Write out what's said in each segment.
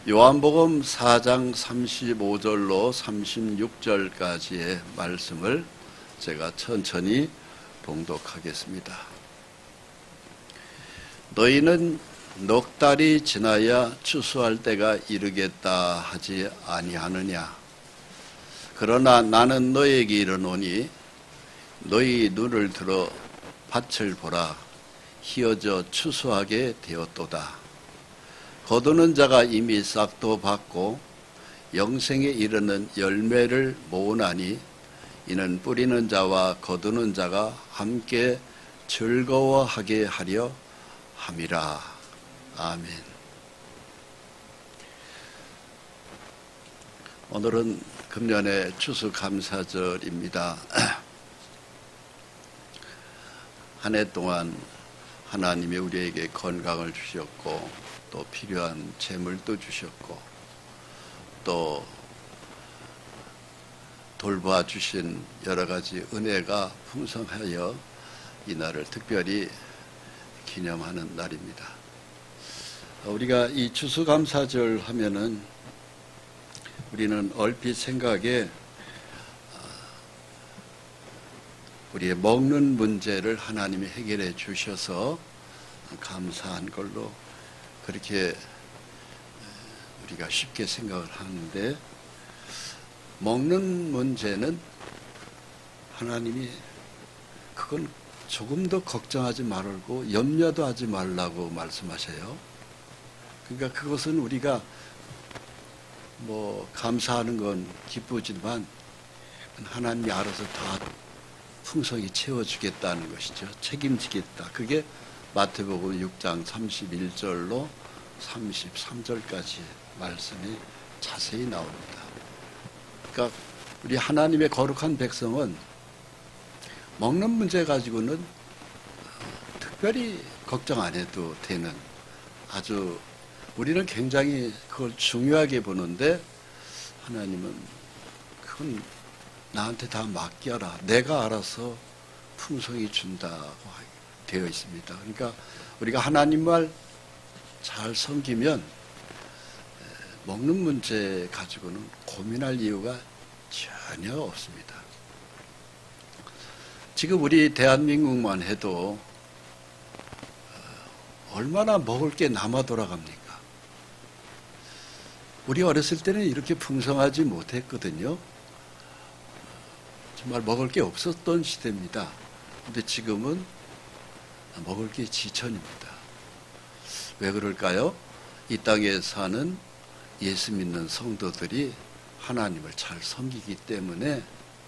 요한복음 4장 35절로 36절까지의 말씀을 제가 천천히 봉독하겠습니다. 너희는 넉 달이 지나야 추수할 때가 이르겠다 하지 아니하느냐. 그러나 나는 너희에게 이르노니 너희 눈을 들어 밭을 보라. 희어져 추수하게 되었도다. 거두는 자가 이미 싹도 받고 영생에 이르는 열매를 모으나니 이는 뿌리는 자와 거두는 자가 함께 즐거워하게 하려 함이라. 아멘. 오늘은 금년의 추수감사절입니다. 한 해 동안 하나님이 우리에게 건강을 주셨고 또 필요한 재물도 주셨고 또 돌봐주신 여러 가지 은혜가 풍성하여 이 날을 특별히 기념하는 날입니다. 우리가 이 추수감사절 하면은 우리는 얼핏 생각에 우리의 먹는 문제를 하나님이 해결해 주셔서 감사한 걸로 그렇게 우리가 쉽게 생각을 하는데, 먹는 문제는 하나님이 그건 조금 더 걱정하지 말고 염려도 하지 말라고 말씀하셔요. 그러니까 그것은 우리가 감사하는 건 기쁘지만 하나님이 알아서 다 풍성히 채워주겠다는 것이죠. 책임지겠다. 그게 마태복음 6장 31절로 33절까지 말씀이 자세히 나옵니다. 그러니까 우리 하나님의 거룩한 백성은 먹는 문제 가지고는 특별히 걱정 안 해도 되는, 아주 우리는 굉장히 그걸 중요하게 보는데 하나님은 그건 나한테 다 맡겨라. 내가 알아서 풍성히 준다고 되어 있습니다. 그러니까 우리가 하나님 말 잘 섬기면 먹는 문제 가지고는 고민할 이유가 전혀 없습니다. 지금 우리 대한민국만 해도 얼마나 먹을 게 남아 돌아갑니까? 우리 어렸을 때는 이렇게 풍성하지 못했거든요. 정말 먹을 게 없었던 시대입니다. 근데 지금은 먹을 게 지천입니다. 왜 그럴까요? 이 땅에 사는 예수 믿는 성도들이 하나님을 잘 섬기기 때문에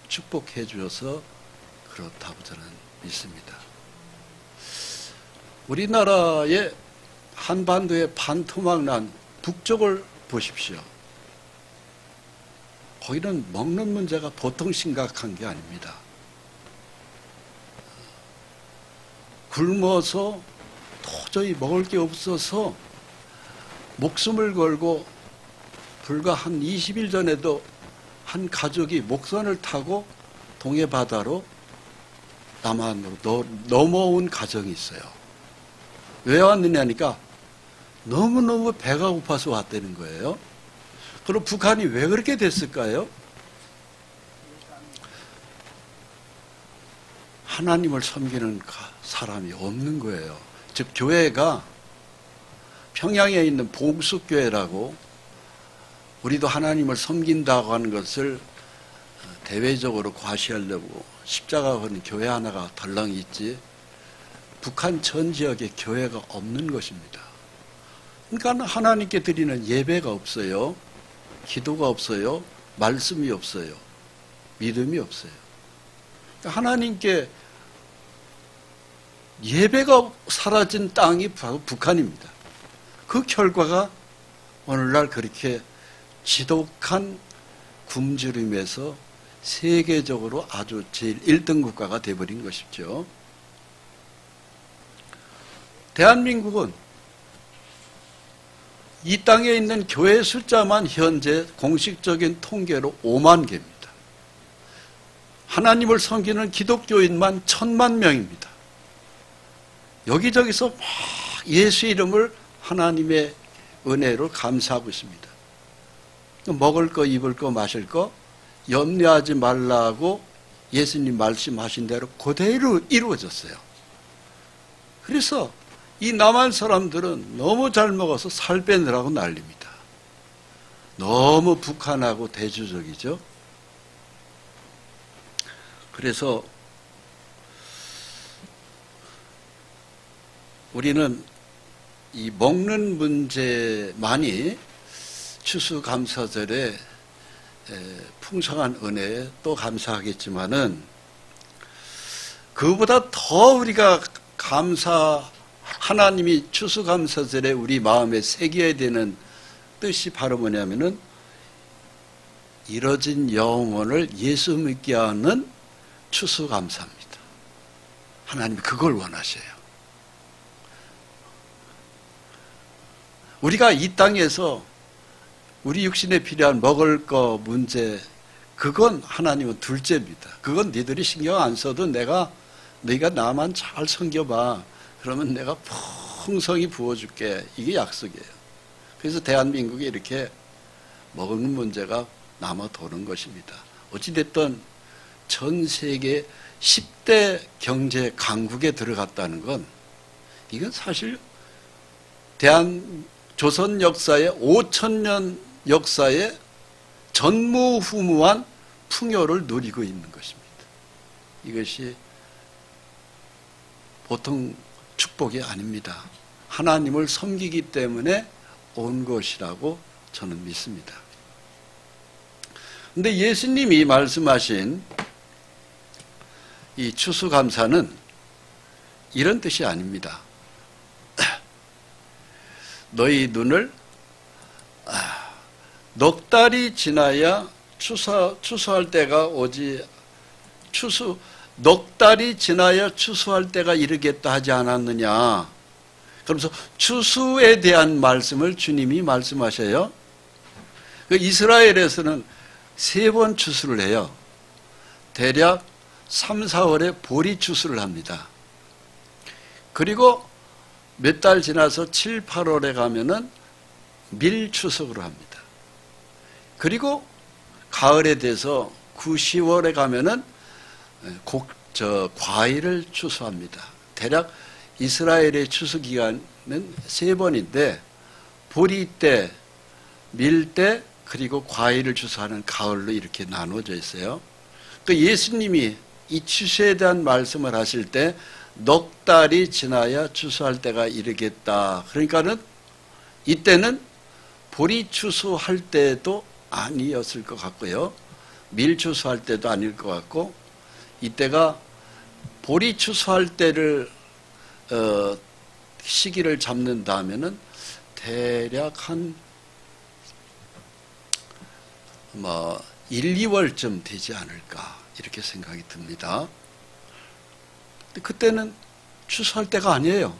축복해 주셔서 그렇다고 저는 믿습니다. 우리나라의 한반도의 반토막 난 북쪽을 보십시오. 거기는 먹는 문제가 보통 심각한 게 아닙니다. 굶어서 도저히 먹을 게 없어서 목숨을 걸고 불과 한 20일 전에도 한 가족이 목선을 타고 동해바다로 남한으로 넘어온 가정이 있어요. 왜 왔느냐니까 너무너무 배가 고파서 왔다는 거예요. 그럼 북한이 왜 그렇게 됐을까요? 하나님을 섬기는 사람이 없는 거예요. 즉 교회가 평양에 있는 봉숙교회라고, 우리도 하나님을 섬긴다고 하는 것을 대외적으로 과시하려고 십자가 걸린 교회 하나가 덜렁 있지 북한 전 지역에 교회가 없는 것입니다. 그러니까 하나님께 드리는 예배가 없어요. 기도가 없어요. 말씀이 없어요. 믿음이 없어요. 그러니까 하나님께 예배가 사라진 땅이 바로 북한입니다. 그 결과가 오늘날 그렇게 지독한 굶주림에서 세계적으로 아주 제일 1등 국가가 되어버린 것이죠. 대한민국은 이 땅에 있는 교회 숫자만 현재 공식적인 통계로 5만 개입니다. 하나님을 섬기는 기독교인만 1000만 명입니다. 여기저기서 막 예수 이름을 하나님의 은혜로 감사하고 있습니다. 먹을 거, 입을 거, 마실 거 염려하지 말라고 예수님 말씀하신 대로 그대로 이루어졌어요. 그래서 이 남한 사람들은 너무 잘 먹어서 살 빼느라고 난립니다. 너무 북한하고 대조적이죠. 그래서 우리는 이 먹는 문제만이 추수감사절에 풍성한 은혜에 또 감사하겠지만은 그보다 더 우리가 하나님이 추수감사절에 우리 마음에 새겨야 되는 뜻이 바로 뭐냐면은 이뤄진 영혼을 예수 믿게 하는 추수감사입니다. 하나님이 그걸 원하셔요. 우리가 이 땅에서 우리 육신에 필요한 먹을 거 문제, 그건 하나님은 둘째입니다. 그건 니들이 신경 안 써도 너희가 나만 잘 섬겨봐. 그러면 내가 풍성히 부어줄게. 이게 약속이에요. 그래서 대한민국이 이렇게 먹는 문제가 남아 도는 것입니다. 어찌됐든 전 세계 10대 경제 강국에 들어갔다는 건 이건 사실 조선 역사의 5,000년 역사의 전무후무한 풍요를 누리고 있는 것입니다. 이것이 보통 축복이 아닙니다. 하나님을 섬기기 때문에 온 것이라고 저는 믿습니다. 그런데 예수님이 말씀하신 이 추수감사는 이런 뜻이 아닙니다. 너희 눈을 넉 달이 지나야 추수할 때가 오지 넉 달이 지나야 추수할 때가 이르겠다 하지 않았느냐. 그러면서 추수에 대한 말씀을 주님이 말씀하셔요. 이스라엘에서는 3번 추수를 해요. 대략 3, 4월에 보리 추수를 합니다. 그리고 몇 달 지나서 7, 8월에 가면은 밀 추석으로 합니다. 그리고 가을에 돼서 9, 10월에 가면은 과일을 추수합니다. 대략 이스라엘의 추수 기간은 3번인데 보리 때, 밀 때, 그리고 과일을 추수하는 가을로 이렇게 나눠져 있어요. 그 예수님이 이 추수에 대한 말씀을 하실 때 넉 달이 지나야 추수할 때가 이르겠다. 그러니까는 이때는 보리 추수할 때도 아니었을 것 같고요. 밀 추수할 때도 아닐 것 같고, 이때가 보리 추수할 때를 시기를 잡는다면은 대략 한 1, 2월쯤 되지 않을까 이렇게 생각이 듭니다. 그때는 추수할 때가 아니에요.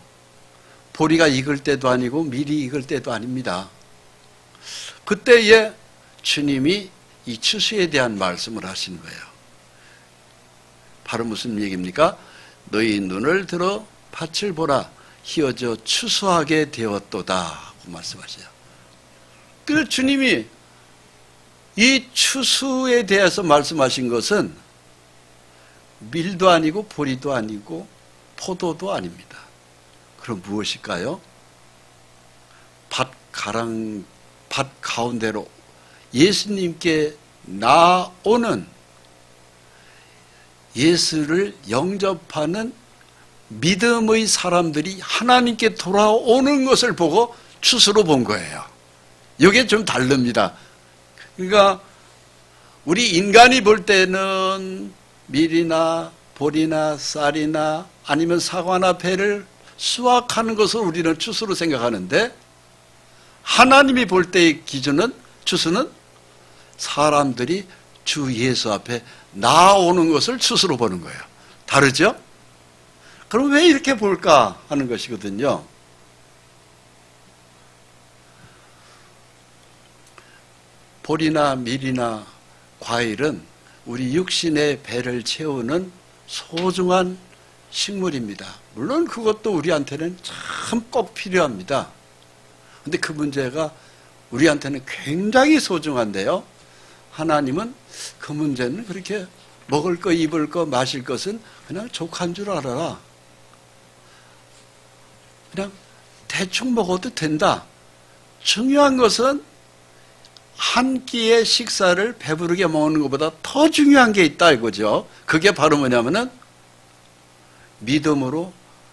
보리가 익을 때도 아니고 밀이 익을 때도 아닙니다. 그때에 주님이 이 추수에 대한 말씀을 하신 거예요. 바로 무슨 얘기입니까? 너희 눈을 들어 밭을 보라. 희어져 추수하게 되었도다. 그 말씀하세요. 그래서 주님이 이 추수에 대해서 말씀하신 것은 밀도 아니고 보리도 아니고 포도도 아닙니다. 그럼 무엇일까요? 밭 가운데로 예수님께 나오는 예수를 영접하는 믿음의 사람들이 하나님께 돌아오는 것을 보고 추수로 본 거예요. 이게 좀 다릅니다. 그러니까 우리 인간이 볼 때는 밀이나 보리나 쌀이나 아니면 사과나 배를 수확하는 것을 우리는 추수로 생각하는데 하나님이 볼 때의 기준은 추수는 사람들이 주 예수 앞에 나오는 것을 추수로 보는 거예요. 다르죠? 그럼 왜 이렇게 볼까 하는 것이거든요. 보리나 밀이나 과일은 우리 육신의 배를 채우는 소중한 식물입니다. 물론 그것도 우리한테는 참 꼭 필요합니다. 근데 그 문제가 우리한테는 굉장히 소중한데요. 하나님은 그 문제는 그렇게 먹을 거, 입을 거, 마실 것은 그냥 족한 줄 알아라. 그냥 대충 먹어도 된다. 중요한 것은 한 끼의 식사를 배부르게 먹는 것보다 더 중요한 게 있다 이거죠. 그게 바로 뭐냐면은 믿음으로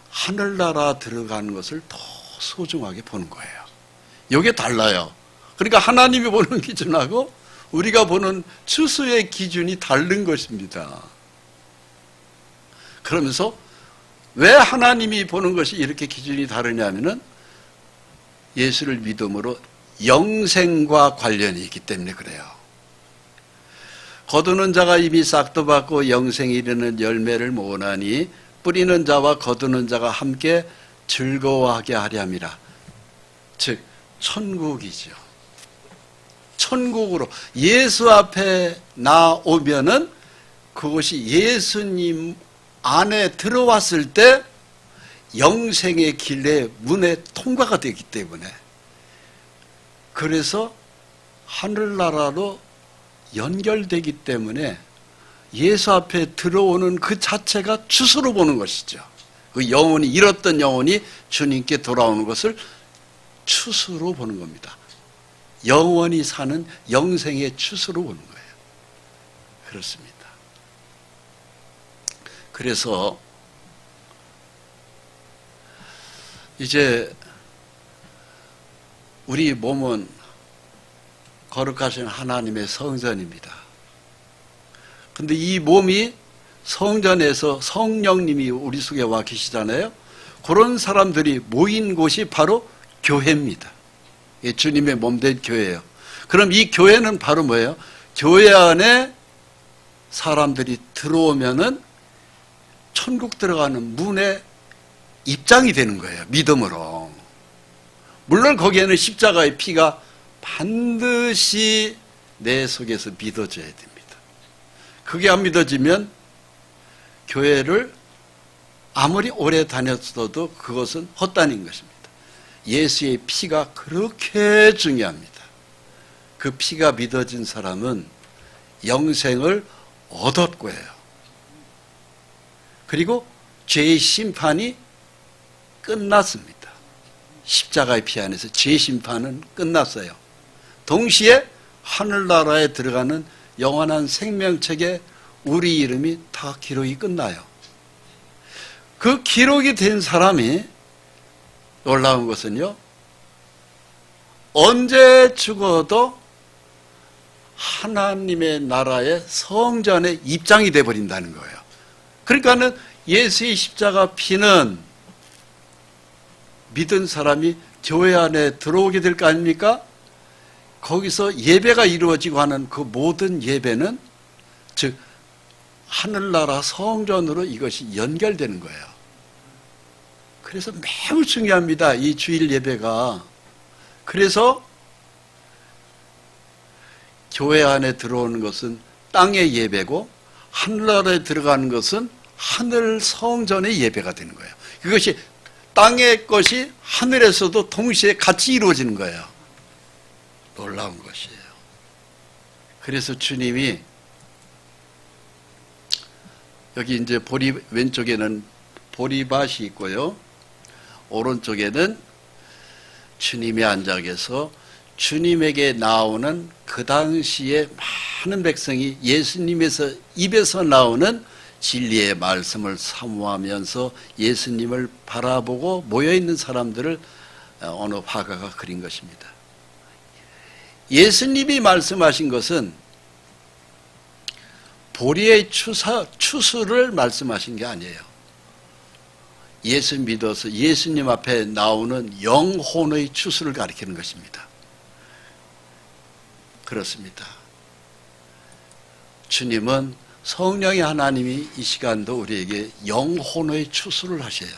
하늘나라 들어가는 것을 더 소중하게 보는 거예요. 이게 달라요. 그러니까 하나님이 보는 기준하고 우리가 보는 추수의 기준이 다른 것입니다. 그러면서 왜 하나님이 보는 것이 이렇게 기준이 다르냐면은 예수를 믿음으로 영생과 관련이 있기 때문에 그래요. 거두는 자가 이미 싹도 받고 영생에 이르는 열매를 모으나니 뿌리는 자와 거두는 자가 함께 즐거워하게 하려 함이라. 즉 천국이죠. 천국으로 예수 앞에 나오면은 그것이 예수님 안에 들어왔을 때 영생의 길의 문에 통과가 되기 때문에, 그래서 하늘나라로 연결되기 때문에 예수 앞에 들어오는 그 자체가 추수로 보는 것이죠. 그 영혼이, 잃었던 영혼이 주님께 돌아오는 것을 추수로 보는 겁니다. 영원히 사는 영생의 추수로 보는 거예요. 그렇습니다. 그래서 이제 우리 몸은 거룩하신 하나님의 성전입니다. 근데 이 몸이 성전에서 성령님이 우리 속에 와 계시잖아요. 그런 사람들이 모인 곳이 바로 교회입니다. 주님의 몸된 교회예요. 그럼 이 교회는 바로 뭐예요? 교회 안에 사람들이 들어오면은 천국 들어가는 문에 입장이 되는 거예요. 믿음으로. 물론 거기에는 십자가의 피가 반드시 내 속에서 믿어져야 됩니다. 그게 안 믿어지면 교회를 아무리 오래 다녔어도 그것은 헛다닌 것입니다. 예수의 피가 그렇게 중요합니다. 그 피가 믿어진 사람은 영생을 얻었고요. 그리고 죄의 심판이 끝났습니다. 십자가의 피 안에서 죄 심판은 끝났어요. 동시에 하늘나라에 들어가는 영원한 생명책에 우리 이름이 다 기록이 끝나요. 그 기록이 된 사람이 놀라운 것은요, 언제 죽어도 하나님의 나라의 성전에 입장이 되어버린다는 거예요. 그러니까는 예수의 십자가 피는 믿은 사람이 교회 안에 들어오게 될 거 아닙니까? 거기서 예배가 이루어지고 하는 그 모든 예배는 즉 하늘나라 성전으로 이것이 연결되는 거예요. 그래서 매우 중요합니다. 이 주일 예배가. 그래서 교회 안에 들어오는 것은 땅의 예배고 하늘나라에 들어가는 것은 하늘 성전의 예배가 되는 거예요. 그것이 땅의 것이 하늘에서도 동시에 같이 이루어지는 거예요. 놀라운 것이에요. 그래서 주님이 여기 이제 왼쪽에는 보리밭이 있고요. 오른쪽에는 주님이 앉아 계서 주님에게 나오는 그 당시에 많은 백성이 예수님에서 입에서 나오는 진리의 말씀을 사모하면서 예수님을 바라보고 모여있는 사람들을 어느 화가가 그린 것입니다. 예수님이 말씀하신 것은 보리의 추수를 말씀하신 게 아니에요. 예수 믿어서 예수님 앞에 나오는 영혼의 추수를 가리키는 것입니다. 그렇습니다. 주님은 성령의 하나님이 이 시간도 우리에게 영혼의 추수를 하셔요.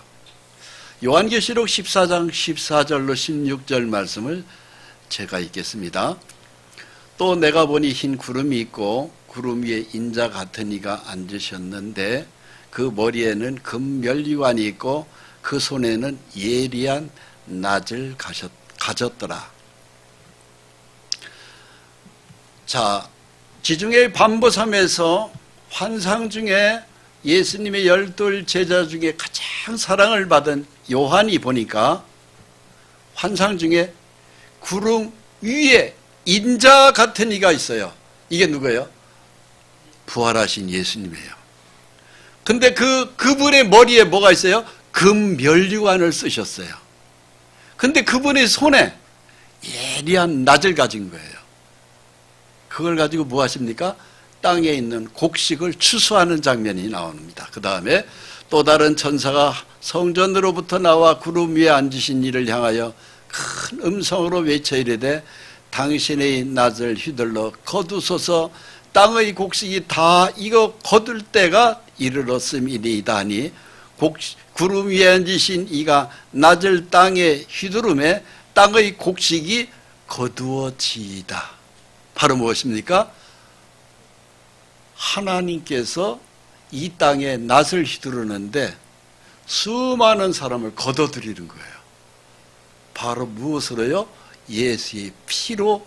요한계시록 14장 14절로 16절 말씀을 제가 읽겠습니다. 또 내가 보니 흰 구름이 있고 구름 위에 인자 같은 이가 앉으셨는데 그 머리에는 금 면류관이 있고 그 손에는 예리한 낫을 가졌더라. 자, 지중해 반보섬에서 환상 중에 예수님의 12 제자 중에 가장 사랑을 받은 요한이 보니까 환상 중에 구름 위에 인자 같은 이가 있어요. 이게 누구예요? 부활하신 예수님이에요. 근데 그분의 머리에 뭐가 있어요? 금 면류관을 쓰셨어요. 근데 그분의 손에 예리한 낫을 가진 거예요. 그걸 가지고 뭐 하십니까? 땅에 있는 곡식을 추수하는 장면이 나옵니다. 그 다음에 또 다른 천사가 성전으로부터 나와 구름 위에 앉으신 이를 향하여 큰 음성으로 외쳐 이르되 당신의 낫을 휘둘러 거두소서 땅의 곡식이 다 익어 거둘 때가 이르렀음이니이다 하니 구름 위에 앉으신 이가 낫을 땅에 휘두르매 땅의 곡식이 거두어지이다. 바로 무엇입니까? 하나님께서 이 땅에 낫을 휘두르는데 수많은 사람을 거둬들이는 거예요. 바로 무엇으로요? 예수의 피로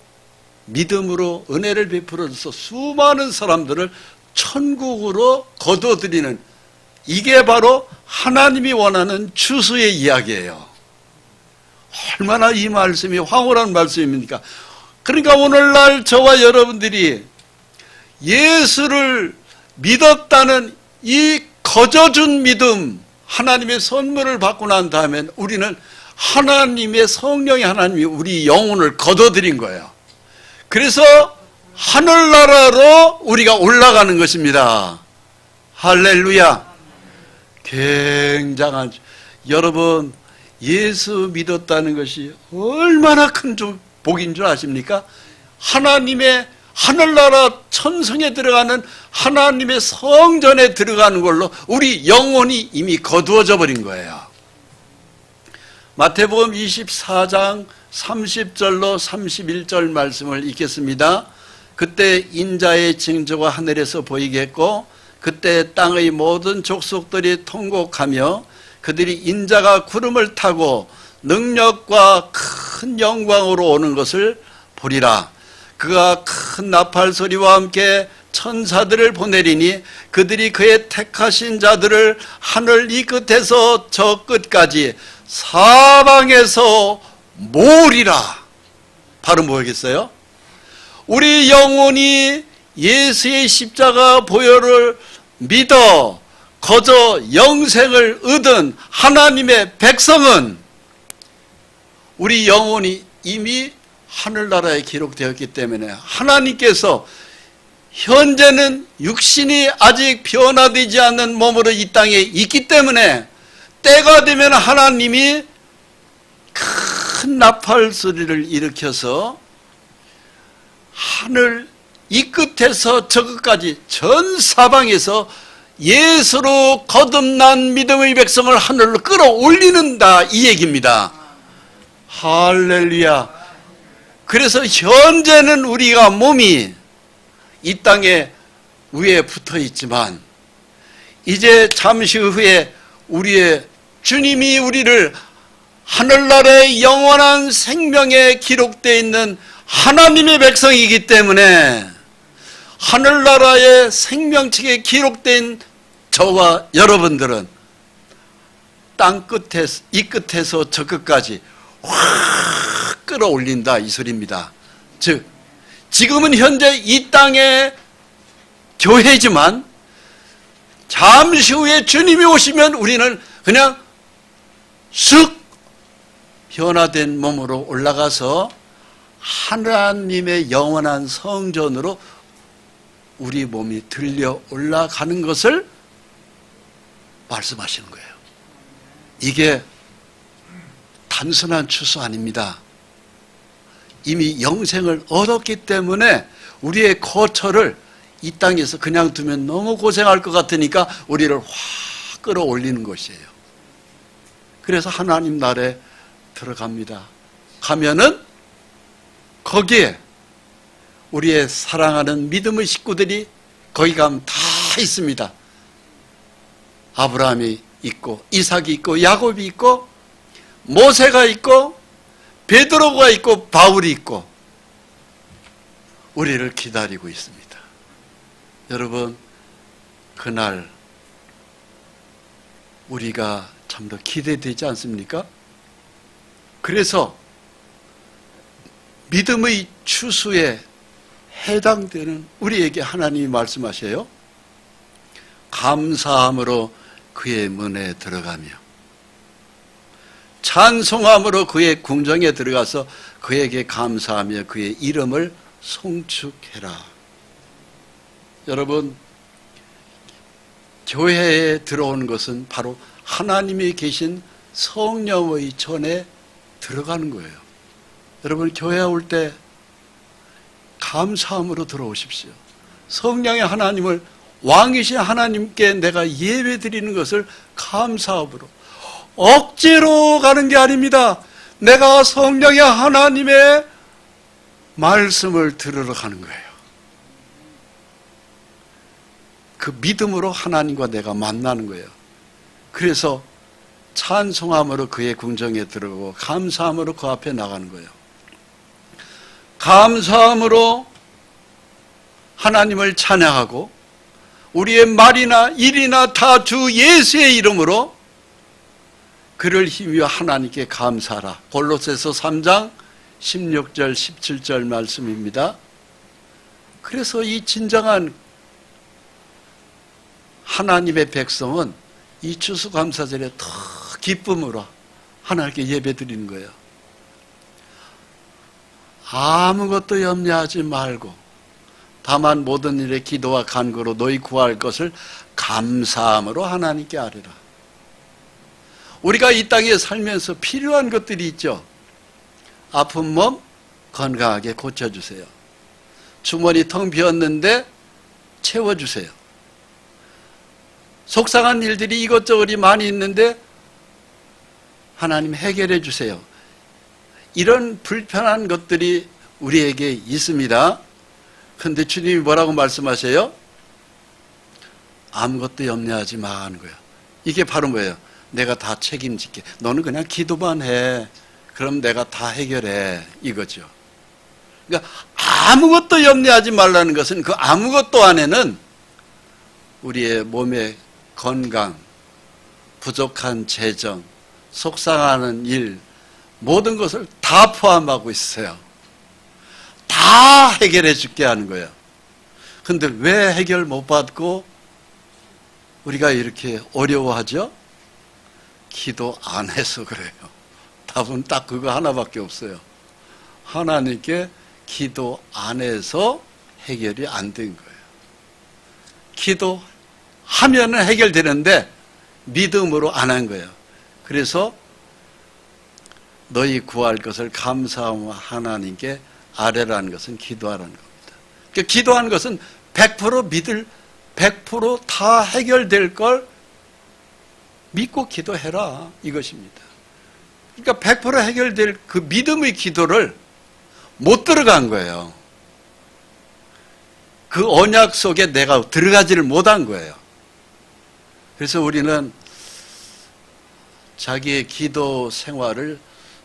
믿음으로 은혜를 베풀어줘서 수많은 사람들을 천국으로 거둬들이는, 이게 바로 하나님이 원하는 추수의 이야기예요. 얼마나 이 말씀이 황홀한 말씀입니까? 그러니까 오늘날 저와 여러분들이 예수를 믿었다는 이 거저준 믿음, 하나님의 선물을 받고 난 다음에 우리는 하나님의 성령의 하나님이 우리 영혼을 거둬들인 거예요. 그래서 하늘나라로 우리가 올라가는 것입니다. 할렐루야. 굉장한, 여러분 예수 믿었다는 것이 얼마나 큰 복인 줄 아십니까? 하나님의 하늘나라 천성에 들어가는 하나님의 성전에 들어가는 걸로 우리 영혼이 이미 거두어져 버린 거예요. 마태복음 24장 30절로 31절 말씀을 읽겠습니다. 그때 인자의 징조가 하늘에서 보이겠고 그때 땅의 모든 족속들이 통곡하며 그들이 인자가 구름을 타고 능력과 큰 영광으로 오는 것을 보리라. 그가 큰 나팔 소리와 함께 천사들을 보내리니 그들이 그의 택하신 자들을 하늘 이 끝에서 저 끝까지 사방에서 모으리라. 바로 뭐겠어요? 우리 영혼이 예수의 십자가 보혈을 믿어 거저 영생을 얻은 하나님의 백성은 우리 영혼이 이미 하늘나라에 기록되었기 때문에 하나님께서 현재는 육신이 아직 변화되지 않는 몸으로 이 땅에 있기 때문에 때가 되면 하나님이 큰 나팔 소리를 일으켜서 하늘 이 끝에서 저 끝까지 전 사방에서 예수로 거듭난 믿음의 백성을 하늘로 끌어올리는다, 이 얘기입니다. 할렐루야. 그래서 현재는 우리가 몸이 이 땅에 위에 붙어 있지만 이제 잠시 후에 우리의 주님이 우리를 하늘나라의 영원한 생명에 기록되어 있는 하나님의 백성이기 때문에 하늘나라의 생명책에 기록된 저와 여러분들은 땅 끝에서 이 끝에서 저 끝까지 확 끌어올린다, 이 소리입니다. 즉 지금은 현재 이 땅의 교회지만 잠시 후에 주님이 오시면 우리는 그냥 쑥 변화된 몸으로 올라가서 하나님의 영원한 성전으로 우리 몸이 들려 올라가는 것을 말씀하시는 거예요. 이게 단순한 추수 아닙니다. 이미 영생을 얻었기 때문에 우리의 거처를 이 땅에서 그냥 두면 너무 고생할 것 같으니까 우리를 확 끌어올리는 것이에요. 그래서 하나님 나라에 들어갑니다. 가면은 거기에 우리의 사랑하는 믿음의 식구들이 거기 가면 다 있습니다. 아브라함이 있고 이삭이 있고 야곱이 있고 모세가 있고 베드로가 있고 바울이 있고 우리를 기다리고 있습니다. 여러분, 그날 우리가 참 더 기대되지 않습니까? 그래서 믿음의 추수에 해당되는 우리에게 하나님이 말씀하셔요. 감사함으로 그의 문에 들어가며 찬송함으로 그의 궁정에 들어가서 그에게 감사하며 그의 이름을 송축해라. 여러분, 교회에 들어오는 것은 바로 하나님이 계신 성령의 전에 들어가는 거예요. 여러분, 교회에 올 때 감사함으로 들어오십시오. 성령의 하나님을, 왕이신 하나님께 내가 예배 드리는 것을 감사함으로, 억지로 가는 게 아닙니다. 내가 성령의 하나님의 말씀을 들으러 가는 거예요. 그 믿음으로 하나님과 내가 만나는 거예요. 그래서 찬송함으로 그의 궁정에 들어가고 감사함으로 그 앞에 나가는 거예요. 감사함으로 하나님을 찬양하고 우리의 말이나 일이나 다 주 예수의 이름으로 그를 힘입어 하나님께 감사하라. 골로새서 3장 16절 17절 말씀입니다. 그래서 이 진정한 하나님의 백성은 이 추수감사절에 더 기쁨으로 하나님께 예배드리는 거예요. 아무것도 염려하지 말고 다만 모든 일에 기도와 간구로 너희 구할 것을 감사함으로 하나님께 아뢰라. 우리가 이 땅에 살면서 필요한 것들이 있죠. 아픈 몸 건강하게 고쳐주세요. 주머니 텅 비었는데 채워주세요. 속상한 일들이 이것저것이 많이 있는데 하나님 해결해 주세요. 이런 불편한 것들이 우리에게 있습니다. 그런데 주님이 뭐라고 말씀하세요? 아무것도 염려하지 마 하는 거예요. 이게 바로 뭐예요? 내가 다 책임질게. 너는 그냥 기도만 해. 그럼 내가 다 해결해. 이거죠. 그러니까 아무것도 염려하지 말라는 것은 그 아무것도 안에는 우리의 몸의 건강, 부족한 재정, 속상하는 일, 모든 것을 다 포함하고 있어요. 다 해결해 줄게 하는 거예요. 그런데 왜 해결 못 받고 우리가 이렇게 어려워하죠? 기도 안 해서 그래요. 답은 딱 그거 하나밖에 없어요. 하나님께 기도 안 해서 해결이 안 된 거예요. 기도하면은 해결되는데 믿음으로 안 한 거예요. 그래서 너희 구할 것을 감사하며 하나님께 아뢰라는 것은 기도하라는 겁니다. 그러니까 기도하는 것은 100% 100% 해결될 걸 믿고 기도해라 이것입니다. 그러니까 100% 해결될 그 믿음의 기도를 못 들어간 거예요. 그 언약 속에 내가 들어가지를 못한 거예요. 그래서 우리는 자기의 기도 생활을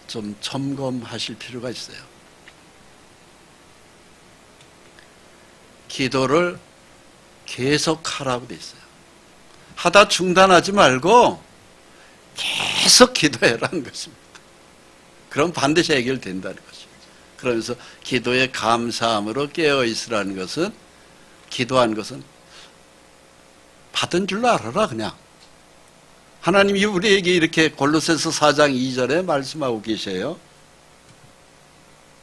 좀 점검하실 필요가 있어요. 기도를 계속 하라고 돼 있어요. 하다 중단하지 말고 계속 기도해라는 것입니다. 그럼 반드시 해결된다는 것입니다. 그러면서 기도에 감사함으로 깨어 있으라는 것은, 기도한 것은 받은 줄로 알아라. 그냥 하나님이 우리에게 이렇게 골로새서 4장 2절에 말씀하고 계세요.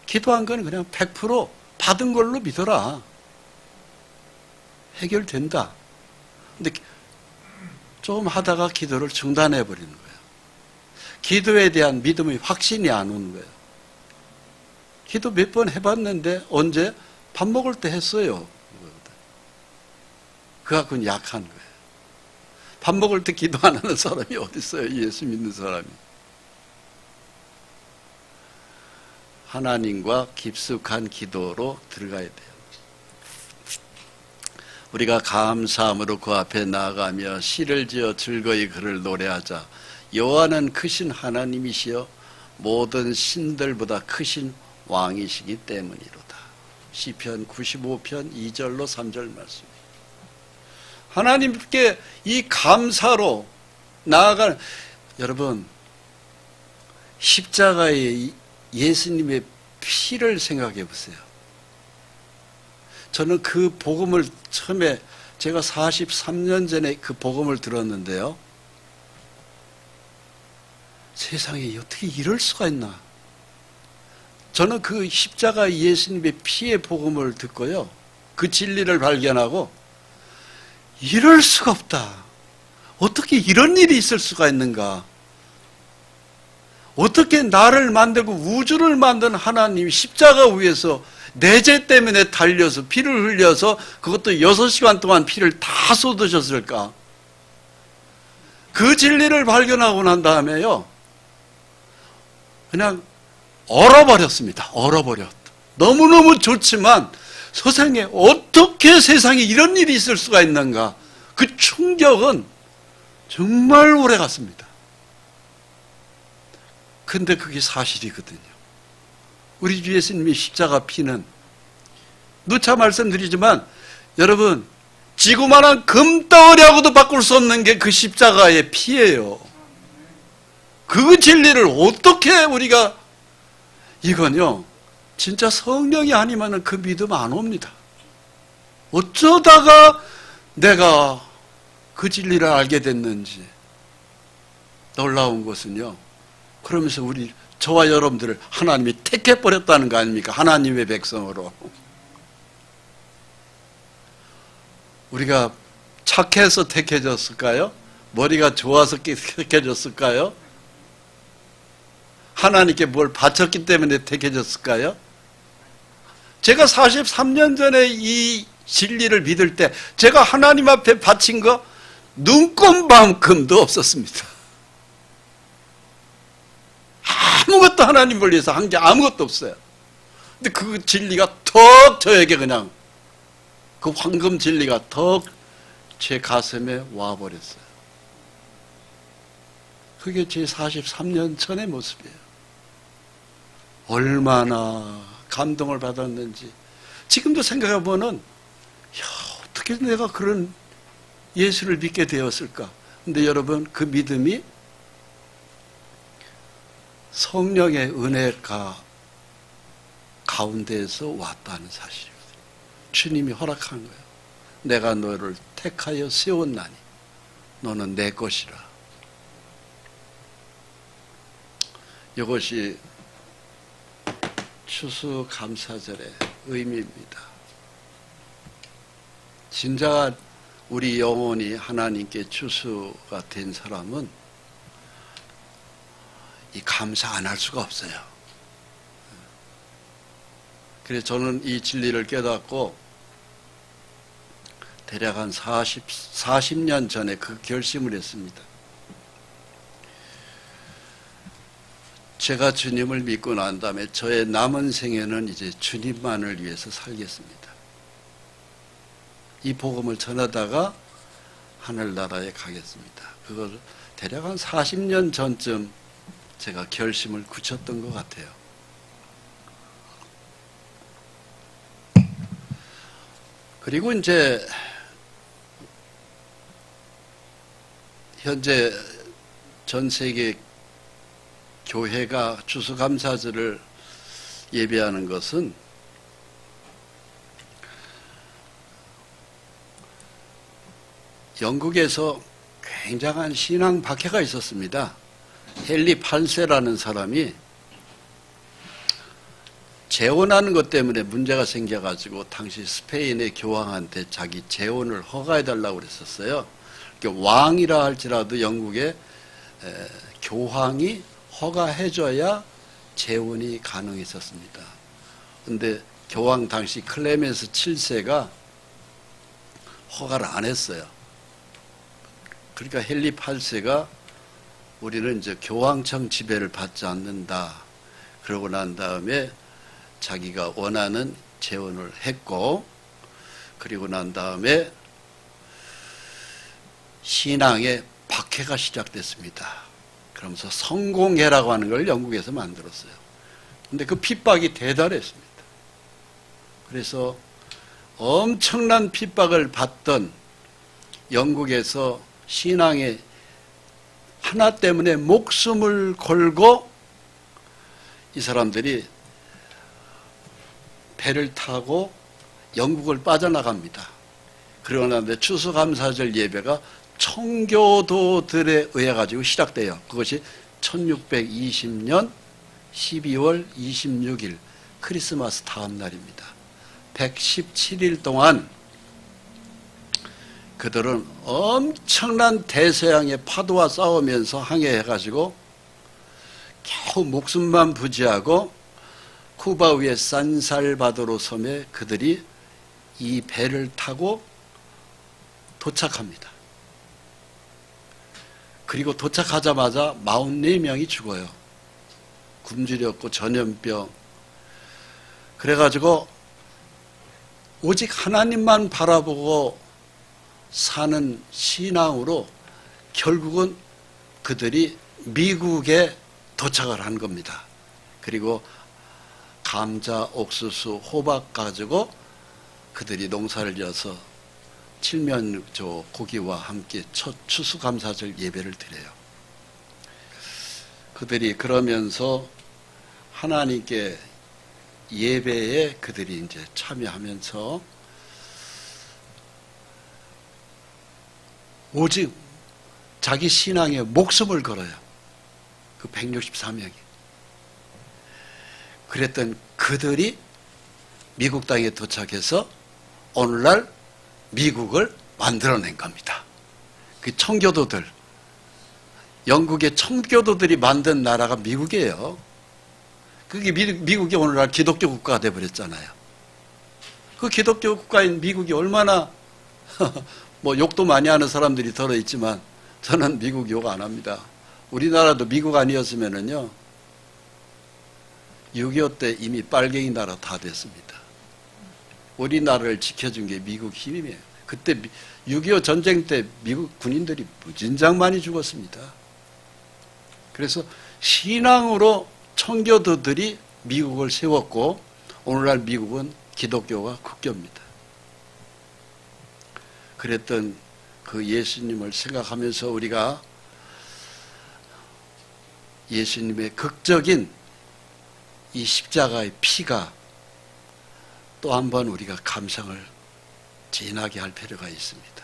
기도한 건 그냥 100% 받은 걸로 믿어라. 해결된다. 근데 좀 하다가 기도를 중단해 버리는 거예요. 기도에 대한 믿음의 확신이 안 오는 거예요. 기도 몇 번 해봤는데 언제? 밥 먹을 때 했어요. 그 갖고는 약한 거예요. 밥 먹을 때 기도 안 하는 사람이 어디 있어요? 예수 믿는 사람이. 하나님과 깊숙한 기도로 들어가야 돼요. 우리가 감사함으로 그 앞에 나아가며 시를 지어 즐거이 그를 노래하자. 여호와는 크신 하나님이시여 모든 신들보다 크신 왕이시기 때문이로다. 시편 95편 2절로 3절 말씀. 하나님께 이 감사로 나아갈, 여러분, 십자가의 예수님의 피를 생각해 보세요. 저는 그 복음을 처음에, 제가 43년 전에 그 복음을 들었는데요. 세상에 어떻게 이럴 수가 있나. 저는 그 십자가 예수님의 피의 복음을 듣고요, 그 진리를 발견하고 이럴 수가 없다. 어떻게 이런 일이 있을 수가 있는가. 어떻게 나를 만들고 우주를 만든 하나님이 십자가 위에서 내 죄 때문에 달려서 피를 흘려서 그것도 6시간 동안 피를 다 쏟으셨을까. 그 진리를 발견하고 난 다음에요, 그냥 얼어버렸습니다. 얼어버렸다. 너무너무 좋지만 세상에 어떻게 세상에 이런 일이 있을 수가 있는가. 그 충격은 정말 오래 갔습니다. 근데 그게 사실이거든요. 우리 주 예수님의 십자가 피는, 누차 말씀드리지만 여러분, 지구만한 금덩어리하고도 바꿀 수 없는 게 그 십자가의 피예요. 그 진리를 어떻게 우리가, 이건요 진짜 성령이 아니면 그 믿음 안 옵니다. 어쩌다가 내가 그 진리를 알게 됐는지. 놀라운 것은요, 그러면서 저와 여러분들을 하나님이 택해버렸다는 거 아닙니까? 하나님의 백성으로. 우리가 착해서 택해졌을까요? 머리가 좋아서 택해졌을까요? 하나님께 뭘 바쳤기 때문에 택해졌을까요? 제가 43년 전에 이 진리를 믿을 때 제가 하나님 앞에 바친 거 눈꼽만큼도 없었습니다. 아무것도 하나님을 위해서 한 게 아무것도 없어요. 근데 그 진리가 턱 저에게 그냥, 그 황금 진리가 턱 제 가슴에 와버렸어요. 그게 제 43년 전의 모습이에요. 얼마나 감동을 받았는지 지금도 생각해보면, 야, 어떻게 내가 그런 예수를 믿게 되었을까. 근데 여러분, 그 믿음이 성령의 은혜가 가운데에서 왔다는 사실이거든요. 주님이 허락한 거예요. 내가 너를 택하여 세웠나니 너는 내 것이라. 이것이 추수감사절의 의미입니다. 진짜 우리 영혼이 하나님께 추수가 된 사람은 이 감사 안 할 수가 없어요. 그래서 저는 이 진리를 깨닫고 대략 한 40년 전에 그 결심을 했습니다. 제가 주님을 믿고 난 다음에 저의 남은 생애는 이제 주님만을 위해서 살겠습니다. 이 복음을 전하다가 하늘나라에 가겠습니다. 그걸 대략 한 40년 전쯤 제가 결심을 굳혔던 것 같아요. 그리고 이제 현재 전 세계 교회가 추수감사절을 예배하는 것은 영국에서 굉장한 신앙 박해가 있었습니다. 헨리 8세라는 사람이 재혼하는 것 때문에 문제가 생겨가지고 당시 스페인의 교황한테 자기 재혼을 허가해달라고 그랬었어요. 왕이라 할지라도 영국의 교황이 허가해줘야 재혼이 가능했었습니다. 그런데 교황 당시 클레멘스 7세가 허가를 안 했어요. 그러니까 헨리 8세가 우리는 이제 교황청 지배를 받지 않는다. 그러고 난 다음에 자기가 원하는 재혼을 했고, 그리고 난 다음에 신앙의 박해가 시작됐습니다. 그러면서 성공회라고 하는 걸 영국에서 만들었어요. 근데 그 핍박이 대단했습니다. 그래서 엄청난 핍박을 받던 영국에서 신앙의 하나 때문에 목숨을 걸고 이 사람들이 배를 타고 영국을 빠져나갑니다. 그러는데 추수감사절 예배가 청교도들에 의해 가지고 시작돼요. 그것이 1620년 12월 26일 크리스마스 다음 날입니다. 117일 동안 그들은 엄청난 대서양의 파도와 싸우면서 항해해가지고 겨우 목숨만 부지하고 쿠바 위의 산살바도로 섬에 그들이 이 배를 타고 도착합니다. 그리고 도착하자마자 44명이 죽어요. 굶주렸고 전염병. 그래가지고 오직 하나님만 바라보고 사는 신앙으로 결국은 그들이 미국에 도착을 한 겁니다. 그리고 감자, 옥수수, 호박 가지고 그들이 농사를 지어서 칠면조 고기와 함께 첫 추수감사절 예배를 드려요. 그들이 그러면서 하나님께 예배에 그들이 이제 참여하면서 오직 자기 신앙에 목숨을 걸어요. 그 164명이. 그랬던 그들이 미국 땅에 도착해서 오늘날 미국을 만들어낸 겁니다. 그 청교도들, 영국의 청교도들이 만든 나라가 미국이에요. 그게 미국이 오늘날 기독교 국가가 되어버렸잖아요. 그 기독교 국가인 미국이 얼마나 뭐 욕도 많이 하는 사람들이 들어있지만 저는 미국 욕 안 합니다. 우리나라도 미국 아니었으면은요 6.25 때 이미 빨갱이 나라 다 됐습니다. 우리나라를 지켜준 게 미국 힘이에요. 그때 6.25 전쟁 때 미국 군인들이 무진장 많이 죽었습니다. 그래서 신앙으로 청교도들이 미국을 세웠고 오늘날 미국은 기독교가 국교입니다. 그랬던 그 예수님을 생각하면서 우리가 예수님의 극적인 이 십자가의 피가 또 한 번 우리가 감상을 진하게 할 필요가 있습니다.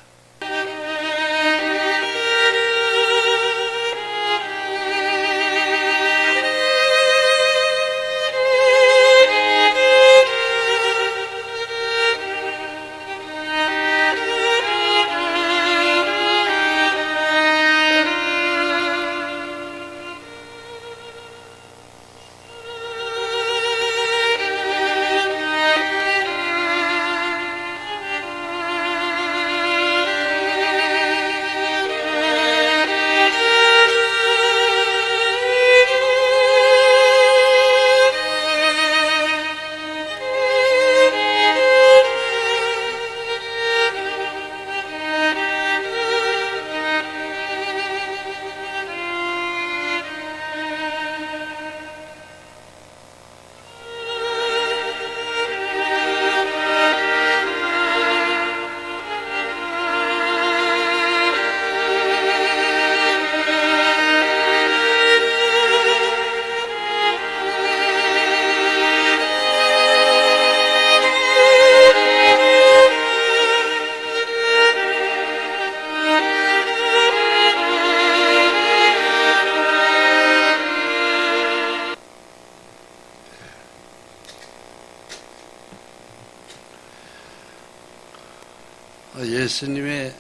예수님의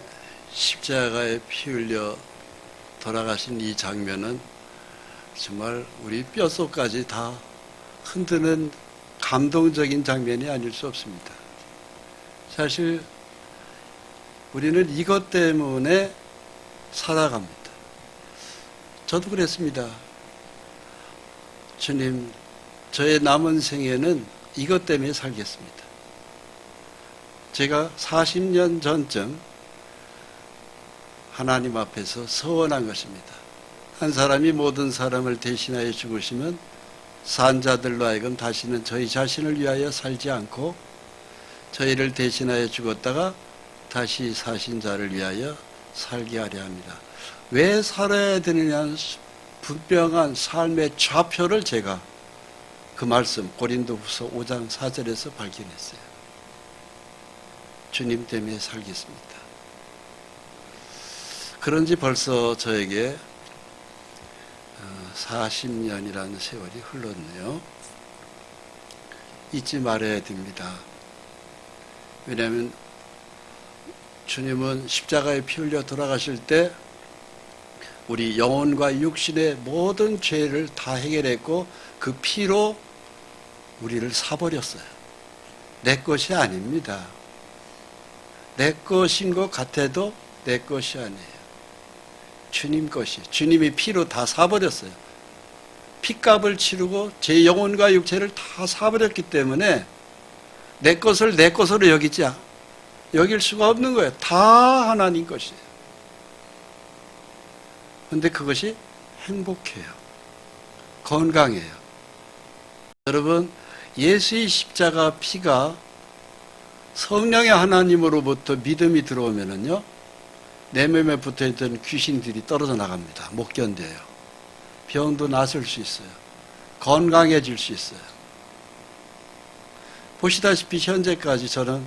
십자가에 피 흘려 돌아가신 이 장면은 정말 우리 뼛속까지 다 흔드는 감동적인 장면이 아닐 수 없습니다. 사실 우리는 이것 때문에 살아갑니다. 저도 그랬습니다. 주님, 저의 남은 생애는 이것 때문에 살겠습니다. 제가 40년 전쯤 하나님 앞에서 서원한 것입니다. 한 사람이 모든 사람을 대신하여 죽으시면 산 자들로 하여금 다시는 저희 자신을 위하여 살지 않고 저희를 대신하여 죽었다가 다시 사신 자를 위하여 살게 하려 합니다. 왜 살아야 되느냐는 분명한 삶의 좌표를 제가 그 말씀 고린도후서 5장 4절에서 발견했어요. 주님 때문에 살겠습니다. 그런지 벌써 저에게 40년이라는 세월이 흘렀네요. 잊지 말아야 됩니다. 왜냐하면 주님은 십자가에 피 흘려 돌아가실 때 우리 영혼과 육신의 모든 죄를 다 해결했고 그 피로 우리를 사버렸어요. 내 것이 아닙니다. 내 것인 것 같아도 내 것이 아니에요. 주님 것이, 주님이 피로 다 사버렸어요. 피값을 치르고 제 영혼과 육체를 다 사버렸기 때문에 내 것을 내 것으로 여길 수가 없는 거예요. 다 하나님 것이에요. 그런데 그것이 행복해요. 건강해요. 여러분, 예수의 십자가 피가 성령의 하나님으로부터 믿음이 들어오면은요, 내 몸에 붙어있던 귀신들이 떨어져 나갑니다. 못 견뎌요. 병도 나을 수 있어요. 건강해질 수 있어요. 보시다시피 현재까지 저는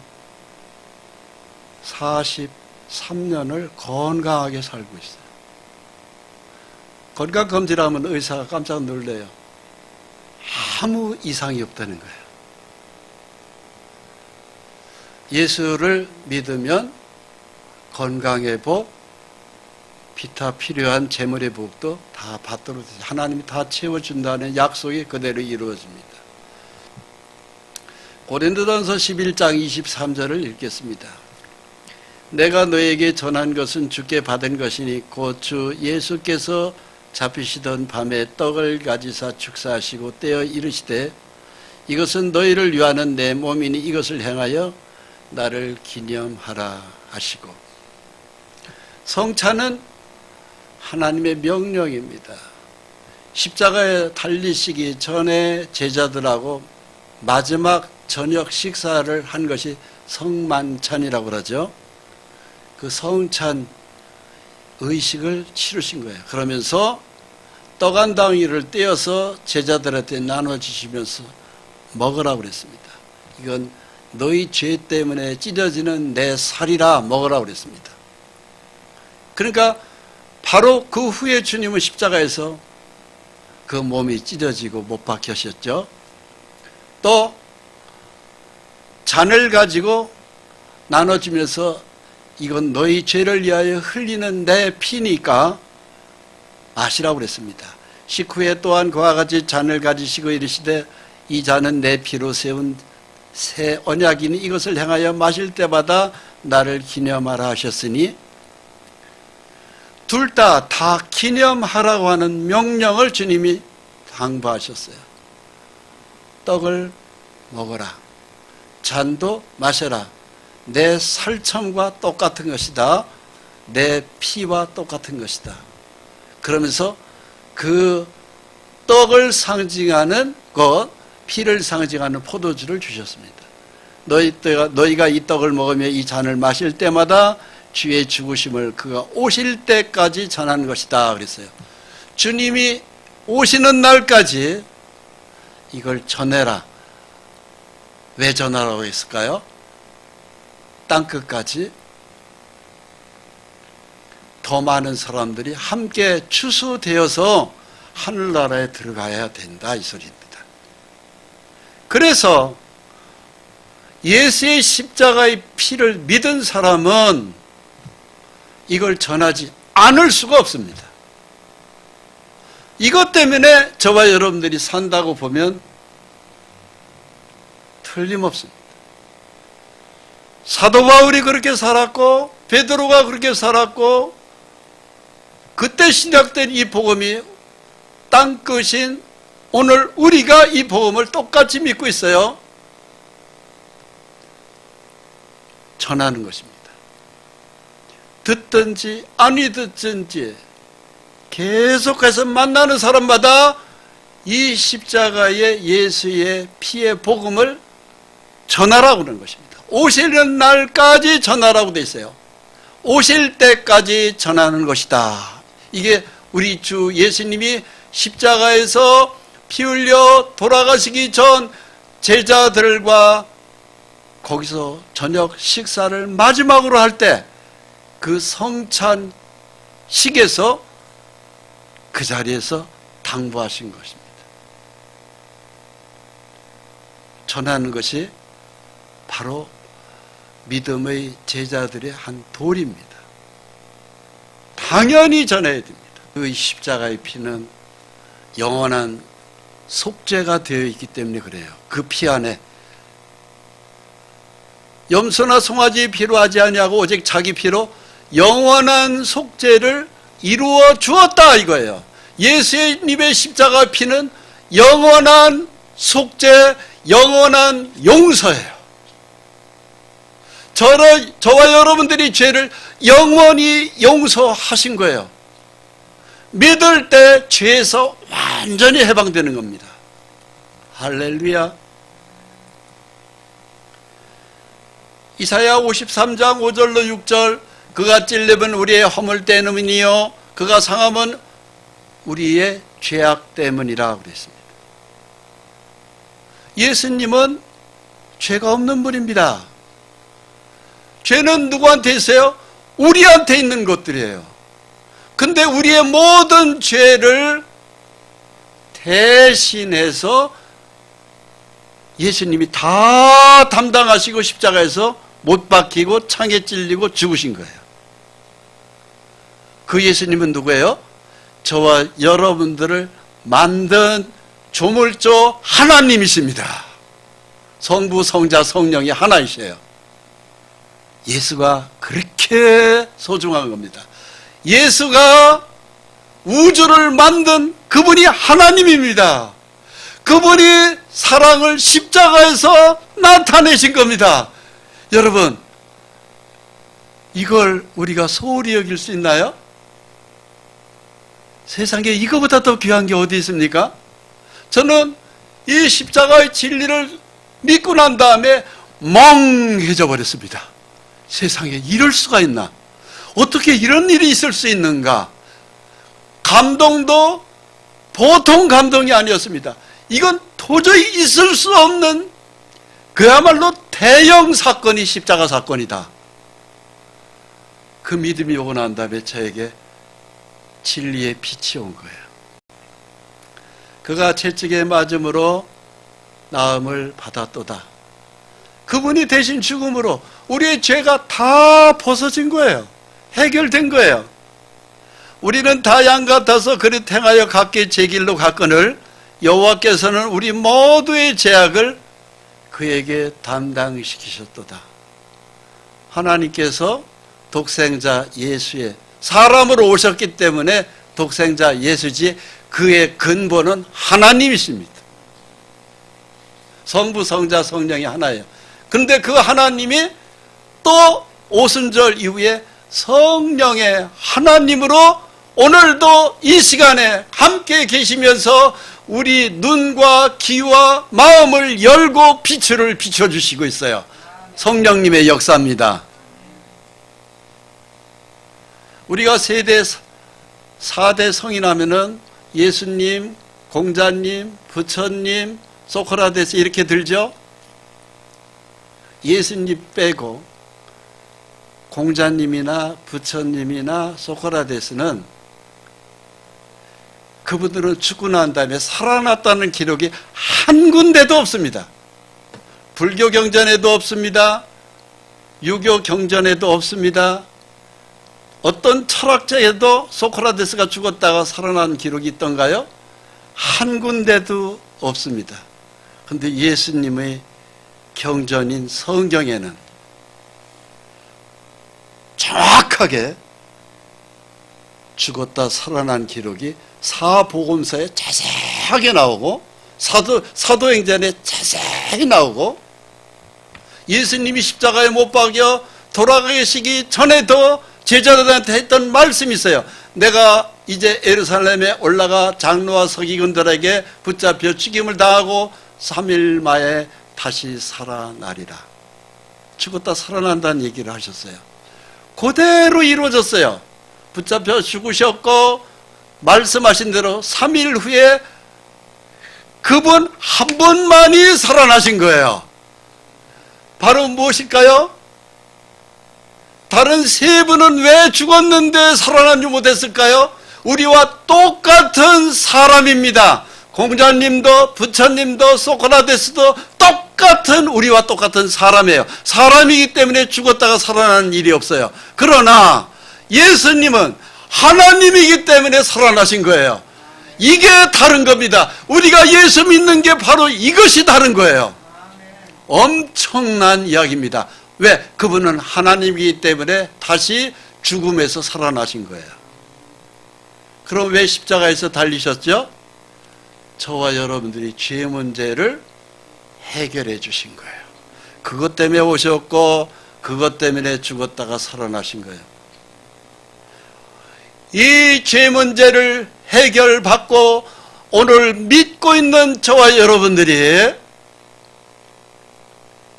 43년을 건강하게 살고 있어요. 건강검진하면 의사가 깜짝 놀래요. 아무 이상이 없다는 거예요. 예수를 믿으면 건강의 복, 비타 필요한 재물의 복도 다 받도록 하나님이 다 채워준다는 약속이 그대로 이루어집니다. 고린도전서 11장 23절을 읽겠습니다. 내가 너에게 전한 것은 주께 받은 것이니 곧 주 예수께서 잡히시던 밤에 떡을 가지사 축사하시고 떼어 이르시되 이것은 너희를 위하는 내 몸이니 이것을 행하여 나를 기념하라 하시고, 성찬은 하나님의 명령입니다. 십자가에 달리시기 전에 제자들하고 마지막 저녁 식사를 한 것이 성만찬이라고 그러죠. 그 성찬 의식을 치르신 거예요. 그러면서 떡 한 덩이를 떼어서 제자들한테 나눠주시면서 먹으라고 그랬습니다. 이건 너희 죄 때문에 찢어지는 내 살이라 먹으라고 그랬습니다. 그러니까 바로 그 후에 주님은 십자가에서 그 몸이 찢어지고 못 박히셨죠. 또 잔을 가지고 나눠주면서 이건 너희 죄를 위하여 흘리는 내 피니까 마시라고 그랬습니다. 식후에 또한 그와 같이 잔을 가지시고 이르시되 이 잔은 내 피로 세운 새 언약이니 이것을 행하여 마실 때마다 나를 기념하라 하셨으니, 둘 다 기념하라고 하는 명령을 주님이 당부하셨어요. 떡을 먹어라. 잔도 마셔라. 내 살점과 똑같은 것이다. 내 피와 똑같은 것이다. 그러면서 그 떡을 상징하는 것, 피를 상징하는 포도주를 주셨습니다. 너희가 이 떡을 먹으며 이 잔을 마실 때마다 주의 죽으심을 그가 오실 때까지 전하는 것이다 그랬어요. 주님이 오시는 날까지 이걸 전해라. 왜 전하라고 했을까요? 땅끝까지 더 많은 사람들이 함께 추수되어서 하늘나라에 들어가야 된다 이 소리입니다. 그래서 예수의 십자가의 피를 믿은 사람은 이걸 전하지 않을 수가 없습니다. 이것 때문에 저와 여러분들이 산다고 보면 틀림없습니다. 사도 바울이 그렇게 살았고 베드로가 그렇게 살았고 그때 시작된 이 복음이 땅끝인 오늘 우리가 이 복음을 똑같이 믿고 있어요. 전하는 것입니다. 듣든지 아니 듣든지 계속해서 만나는 사람마다 이 십자가의 예수의 피의 복음을 전하라고 하는 것입니다. 오시는 날까지 전하라고 돼 있어요. 오실 때까지 전하는 것이다. 이게 우리 주 예수님이 십자가에서 피 흘려 돌아가시기 전 제자들과 거기서 저녁 식사를 마지막으로 할 때 그 성찬식에서 그 자리에서 당부하신 것입니다. 전하는 것이 바로 믿음의 제자들의 한 도리입니다. 당연히 전해야 됩니다. 그 십자가의 피는 영원한 속죄가 되어 있기 때문에 그래요. 그 피 안에 염소나 송아지 피로 하지 아니하고 오직 자기 피로 영원한 속죄를 이루어 주었다 이거예요. 예수님의 십자가 피는 영원한 속죄, 영원한 용서예요. 저와 여러분들이 죄를 영원히 용서하신 거예요. 믿을 때 죄에서 완전히 해방되는 겁니다. 할렐루야. 이사야 53장 5절로 6절 그가 찔림은 우리의 허물 때문이요 그가 상함은 우리의 죄악 때문이라 그랬습니다. 예수님은 죄가 없는 분입니다. 죄는 누구한테 있어요? 우리한테 있는 것들이에요. 근데 우리의 모든 죄를 대신해서 예수님이 다 담당하시고 십자가에서 못 박히고 창에 찔리고 죽으신 거예요. 그 예수님은 누구예요? 저와 여러분들을 만든 조물조 하나님이십니다. 성부, 성자, 성령이 하나이세요. 예수가 그렇게 소중한 겁니다. 예수가 우주를 만든 그분이 하나님입니다. 그분이 사랑을 십자가에서 나타내신 겁니다. 여러분, 이걸 우리가 소홀히 여길 수 있나요? 세상에 이거보다 더 귀한 게 어디 있습니까? 저는 이 십자가의 진리를 믿고 난 다음에 멍해져 버렸습니다. 세상에 이럴 수가 있나? 어떻게 이런 일이 있을 수 있는가? 감동도 보통 감동이 아니었습니다. 이건 도저히 있을 수 없는 그야말로 대형 사건이 십자가 사건이다. 그 믿음이 오고 난 다음에 저에게 진리의 빛이 온 거예요. 그가 채찍에 맞음으로 나음을 받았도다. 그분이 대신 죽음으로 우리의 죄가 다 벗어진 거예요. 해결된 거예요. 우리는 다 양 같아서 그릇 행하여 각기 제 길로 갔거늘 여호와께서는 우리 모두의 죄악을 그에게 담당시키셨도다. 하나님께서 독생자 예수의 사람으로 오셨기 때문에 독생자 예수지 그의 근본은 하나님이십니다. 성부, 성자, 성령이 하나예요. 그런데 그 하나님이 또 오순절 이후에 성령의 하나님으로 오늘도 이 시간에 함께 계시면서 우리 눈과 귀와 마음을 열고 빛을 비춰주시고 있어요. 성령님의 역사입니다. 우리가 세대 4대 성인하면은 예수님, 공자님, 부처님, 소크라테스 이렇게 들죠? 예수님 빼고 공자님이나 부처님이나 소크라테스는 그분들은 죽고 난 다음에 살아났다는 기록이 한 군데도 없습니다. 불교 경전에도 없습니다. 유교 경전에도 없습니다. 어떤 철학자에도 소크라테스가 죽었다가 살아난 기록이 있던가요? 한 군데도 없습니다. 그런데 예수님의 경전인 성경에는 정확하게 죽었다 살아난 기록이 사복음서에 자세하게 나오고 사도행전에 자세히 나오고 예수님이 십자가에 못 박여 돌아가시기 전에도 제자들한테 했던 말씀이 있어요. 내가 이제 예루살렘에 올라가 장로와 서기관들에게 붙잡혀 죽임을 당하고 3일 만에 다시 살아나리라. 죽었다 살아난다는 얘기를 하셨어요. 그대로 이루어졌어요. 붙잡혀 죽으셨고 말씀하신 대로 3일 후에 그분 한 분만이 살아나신 거예요. 바로 무엇일까요? 다른 세 분은 왜 죽었는데 살아나지 못했을까요? 우리와 똑같은 사람입니다. 공자님도 부처님도 소크라테스도 똑같은 우리와 똑같은 사람이에요. 사람이기 때문에 죽었다가 살아나는 일이 없어요. 그러나 예수님은 하나님이기 때문에 살아나신 거예요. 이게 다른 겁니다. 우리가 예수 믿는 게 바로 이것이 다른 거예요. 엄청난 이야기입니다. 왜? 그분은 하나님이기 때문에 다시 죽음에서 살아나신 거예요. 그럼 왜 십자가에서 달리셨죠? 저와 여러분들이 죄 문제를 해결해 주신 거예요. 그것 때문에 오셨고 그것 때문에 죽었다가 살아나신 거예요. 이 죄 문제를 해결받고 오늘 믿고 있는 저와 여러분들이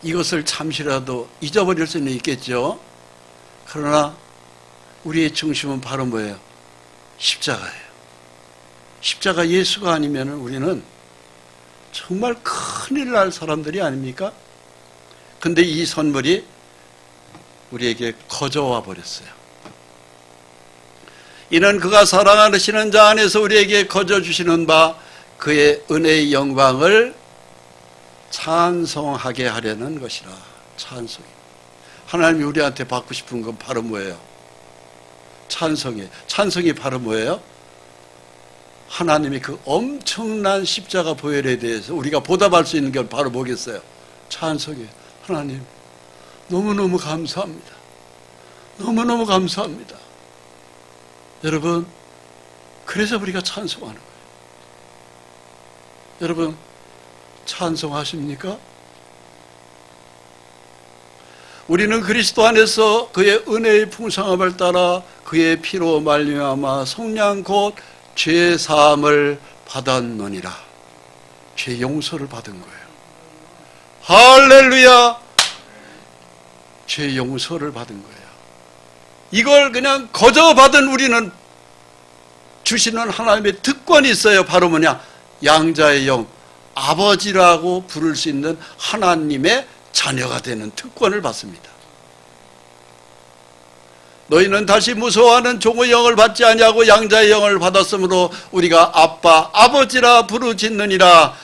이것을 잠시라도 잊어버릴 수는 있겠죠. 그러나 우리의 중심은 바로 뭐예요? 십자가예요. 십자가 예수가 아니면 우리는 정말 큰일 날 사람들이 아닙니까? 근데 이 선물이 우리에게 거저와 버렸어요. 이는 그가 사랑하시는 자 안에서 우리에게 거저 주시는 바 그의 은혜의 영광을 찬송하게 하려는 것이라. 찬송. 하나님이 우리한테 받고 싶은 건 바로 뭐예요? 찬송이에요. 찬송이 바로 뭐예요? 하나님이 그 엄청난 십자가 보혈에 대해서 우리가 보답할 수 있는 게 바로 뭐겠어요? 찬송이에요. 하나님 너무너무 감사합니다. 너무너무 감사합니다. 여러분, 그래서 우리가 찬송하는 거예요. 여러분, 찬송하십니까? 우리는 그리스도 안에서 그의 은혜의 풍성함을 따라 그의 피로 말미암아 속량 곧 죄 사함을 받았느니라. 죄 용서를 받은 거예요. 할렐루야! 죄 용서를 받은 거예요. 이걸 그냥 거저 받은 우리는 주시는 하나님의 특권이 있어요. 바로 뭐냐? 양자의 영, 아버지라고 부를 수 있는 하나님의 자녀가 되는 특권을 받습니다. 너희는 다시 무서워하는 종의 영을 받지 아니하고 양자의 영을 받았으므로 우리가 아빠, 아버지라 부르짖느니라.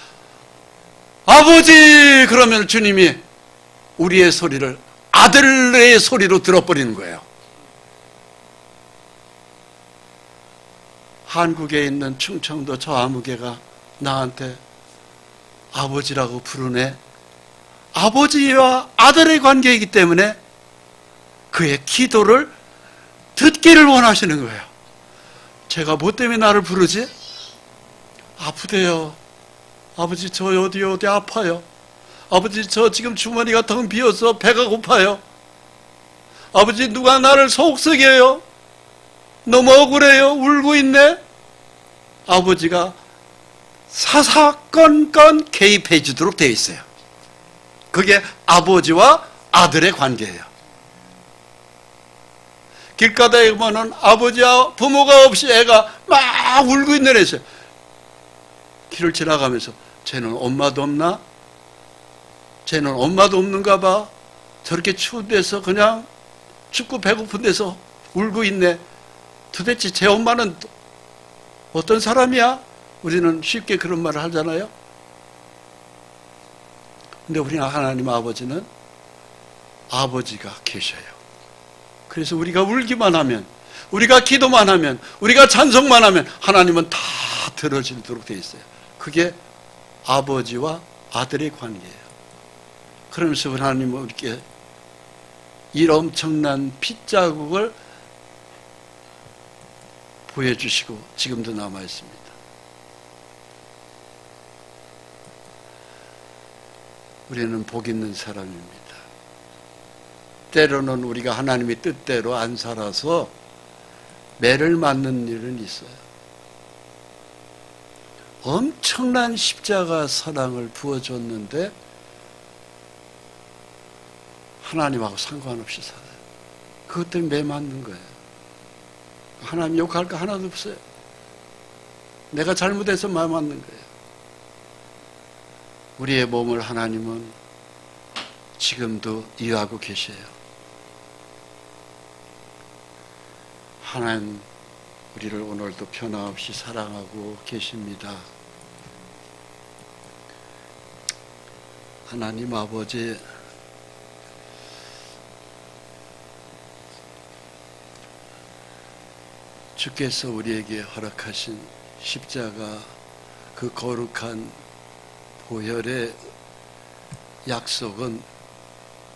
아버지! 그러면 주님이 우리의 소리를 아들의 소리로 들어버리는 거예요. 한국에 있는 충청도 저 아무개가 나한테 아버지라고 부르네. 아버지와 아들의 관계이기 때문에 그의 기도를 듣기를 원하시는 거예요. 제가 뭐 때문에 나를 부르지? 아프대요. 아버지 저 어디 아파요. 아버지 저 지금 주머니가 텅 비어서 배가 고파요. 아버지 누가 나를 속썩여요. 너무 억울해요. 울고 있네. 아버지가 사사건건 개입해 주도록 되어 있어요. 그게 아버지와 아들의 관계예요. 길가다에 보면 아버지와 부모가 없이 애가 막 울고 있는 애 있어요. 길을 지나가면서 쟤는 엄마도 없나? 쟤는 엄마도 없는가 봐. 저렇게 추운 데서 그냥 춥고 배고픈 데서 울고 있네. 도대체 제 엄마는 어떤 사람이야? 우리는 쉽게 그런 말을 하잖아요. 근데 우리는 하나님 아버지는 아버지가 계셔요. 그래서 우리가 울기만 하면, 우리가 기도만 하면, 우리가 찬송만 하면 하나님은 다 들어주도록 되어 있어요. 그게 아버지와 아들의 관계예요. 그러면서 하나님은 우리에게 이 엄청난 핏자국을 보여주시고 지금도 남아있습니다. 우리는 복 있는 사람입니다. 때로는 우리가 하나님의 뜻대로 안 살아서 매를 맞는 일은 있어요. 엄청난 십자가 사랑을 부어줬는데 하나님하고 상관없이 살아요. 그것 때문에 매 맞는 거예요. 하나님 욕할 거 하나도 없어요. 내가 잘못해서 매 맞는 거예요. 우리의 몸을 하나님은 지금도 이해하고 계셔요. 하나님 우리를 오늘도 변함없이 사랑하고 계십니다. 하나님 아버지, 주께서 우리에게 허락하신 십자가, 그 거룩한 보혈의 약속은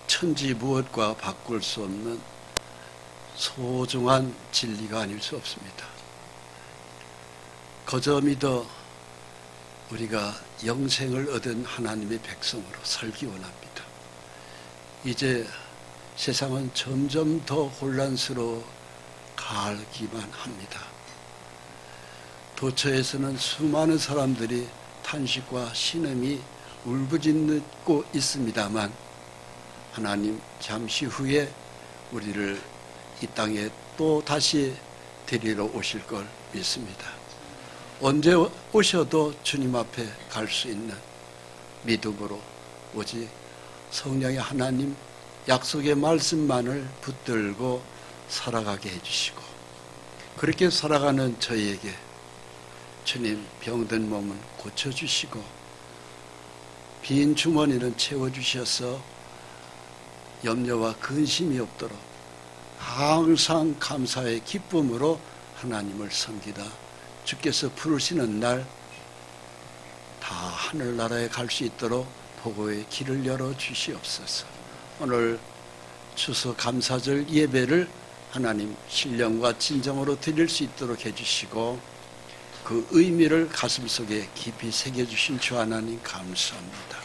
천지 무엇과 바꿀 수 없는 소중한 진리가 아닐 수 없습니다. 거저 믿어 우리가 영생을 얻은 하나님의 백성으로 살기 원합니다. 이제 세상은 점점 더 혼란스러워 가기만 합니다. 도처에서는 수많은 사람들이 탄식과 신음이 울부짖고 있습니다만 하나님 잠시 후에 우리를 이 땅에 또 다시 데리러 오실 걸 믿습니다. 언제 오셔도 주님 앞에 갈 수 있는 믿음으로 오직 성령의 하나님 약속의 말씀만을 붙들고 살아가게 해주시고, 그렇게 살아가는 저희에게 주님 병든 몸은 고쳐주시고 빈 주머니는 채워주셔서 염려와 근심이 없도록 항상 감사의 기쁨으로 하나님을 섬기다 주께서 부르시는 날 다 하늘나라에 갈 수 있도록 보고의 길을 열어 주시옵소서. 오늘 추수 감사절 예배를 하나님 신령과 진정으로 드릴 수 있도록 해주시고 그 의미를 가슴속에 깊이 새겨주신 주 하나님 감사합니다.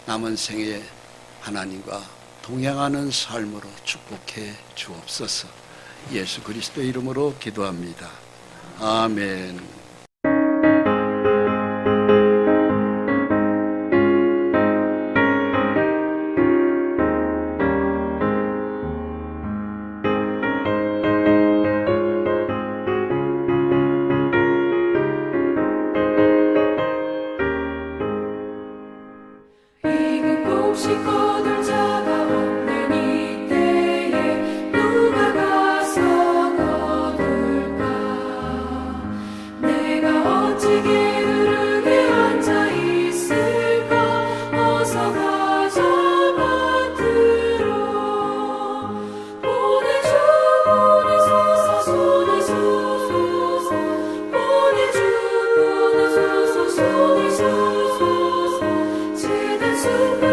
남은 생에 하나님과 동행하는 삶으로 축복해 주옵소서. 예수 그리스도 이름으로 기도합니다. 아멘. 숲을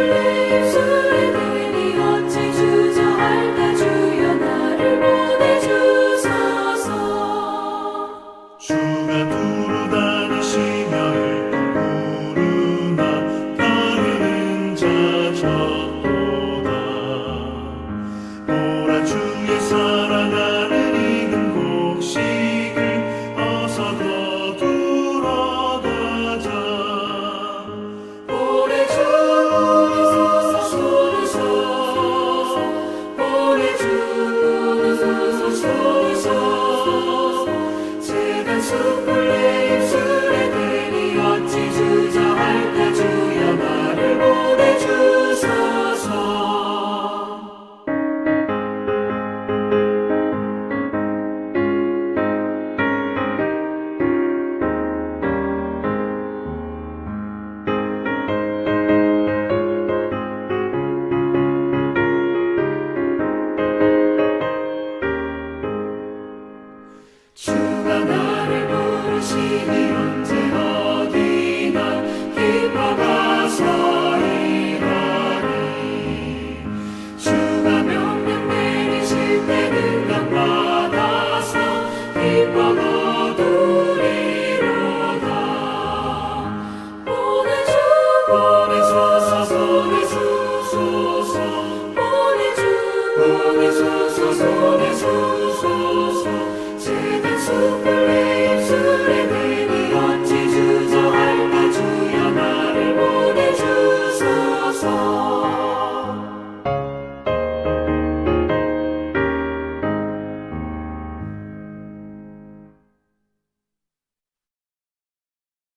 내 입술에 손에 주소서. 짙은 숯불 내 입술에